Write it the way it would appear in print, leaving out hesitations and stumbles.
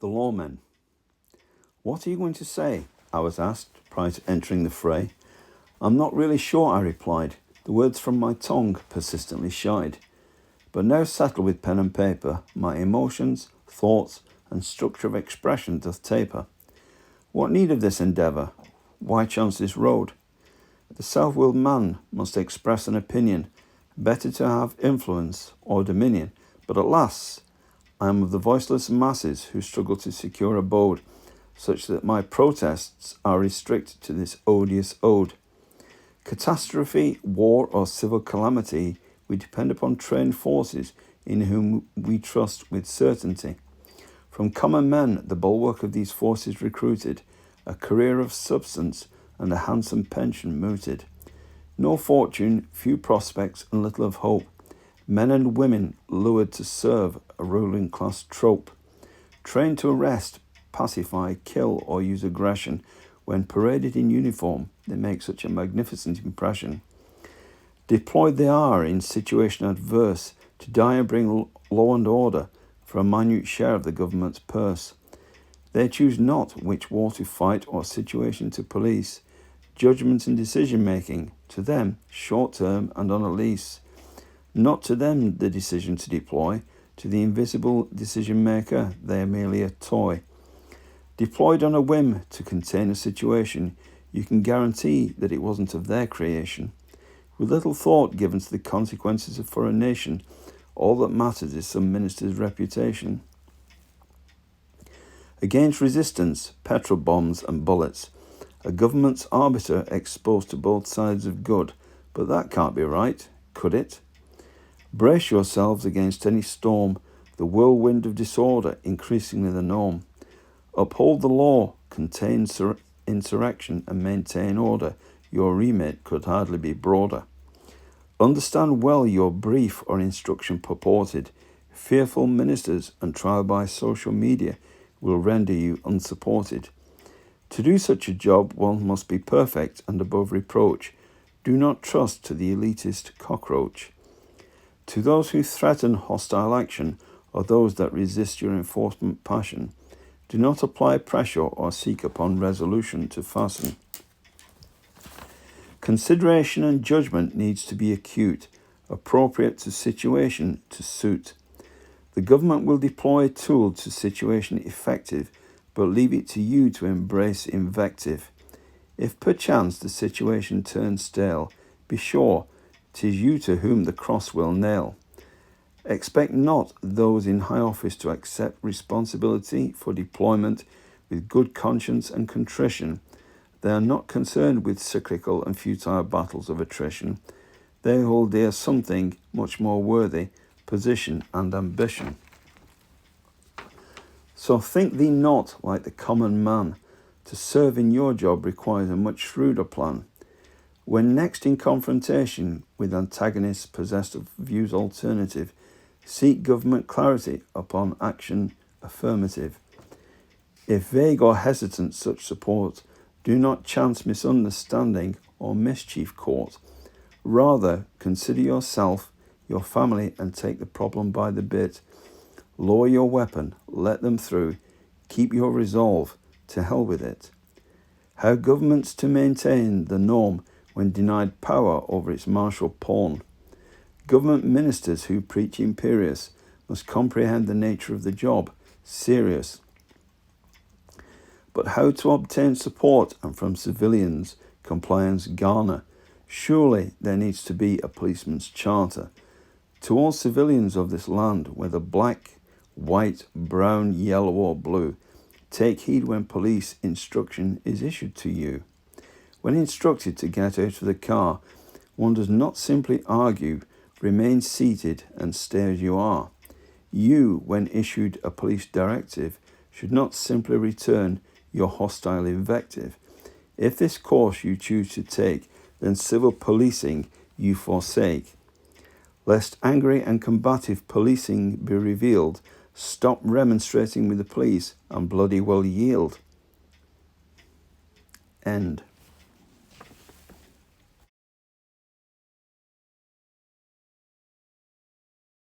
The Lawmen. "What are you going to say?" I was asked prior to entering the fray. "I'm not really sure," I replied. The words from my tongue persistently shied. But now settled with pen and paper, my emotions, thoughts, and structure of expression doth taper. What need of this endeavour? Why chance this road? The self-willed man must express an opinion. Better to have influence or dominion. But alas, I am of the voiceless masses who struggle to secure abode, such that my protests are restricted to this odious ode. Catastrophe, war, or civil calamity, we depend upon trained forces in whom we trust with certainty. From common men, the bulwark of these forces recruited, a career of substance and a handsome pension mooted. No fortune, few prospects, and little of hope. Men and women lured to serve a ruling class trope. Trained to arrest, pacify, kill, or use aggression. When paraded in uniform, they make such a magnificent impression. Deployed they are in situation adverse, to die and bring law and order for a minute share of the government's purse. They choose not which war to fight or situation to police. Judgment and decision-making, to them, short-term and on a lease. Not to them the decision to deploy. To the invisible decision-maker, they are merely a toy. Deployed on a whim to contain a situation, you can guarantee that it wasn't of their creation. With little thought given to the consequences for a nation, all that matters is some minister's reputation. Against resistance, petrol bombs and bullets. A government's arbiter exposed to both sides of good, but that can't be right, could it? Brace yourselves against any storm, the whirlwind of disorder increasingly the norm. Uphold the law, contain insurrection, and maintain order. Your remit could hardly be broader. Understand well your brief or instruction purported. Fearful ministers and trial by social media will render you unsupported. To do such a job, one must be perfect and above reproach. Do not trust to the elitist cockroach. To those who threaten hostile action, or those that resist your enforcement passion, do not apply pressure or seek upon resolution to fasten. Consideration and judgment needs to be acute, appropriate to situation to suit. The government will deploy a tool to situation effective, but leave it to you to embrace invective. If perchance the situation turns stale, be sure 'tis you to whom the cross will nail. Expect not those in high office to accept responsibility for deployment with good conscience and contrition. They are not concerned with cyclical and futile battles of attrition. They hold dear something much more worthy, position and ambition. So think thee not like the common man. To serve in your job requires a much shrewder plan. When next in confrontation with antagonists possessed of views alternative, seek government clarity upon action affirmative. If vague or hesitant such support, do not chance misunderstanding or mischief court. Rather, consider yourself, your family, and take the problem by the bit. Lower your weapon, let them through. Keep your resolve, to hell with it. How governments to maintain the norm when denied power over its martial pawn. Government ministers who preach imperious must comprehend the nature of the job, serious. But how to obtain support and from civilians compliance garner? Surely there needs to be a policeman's charter. To all civilians of this land, whether black, white, brown, yellow or blue, take heed when police instruction is issued to you. When instructed to get out of the car, one does not simply argue, remain seated and stay as you are. You, when issued a police directive, should not simply return your hostile invective. If this course you choose to take, then civil policing you forsake. Lest angry and combative policing be revealed, stop remonstrating with the police and bloody well yield. End.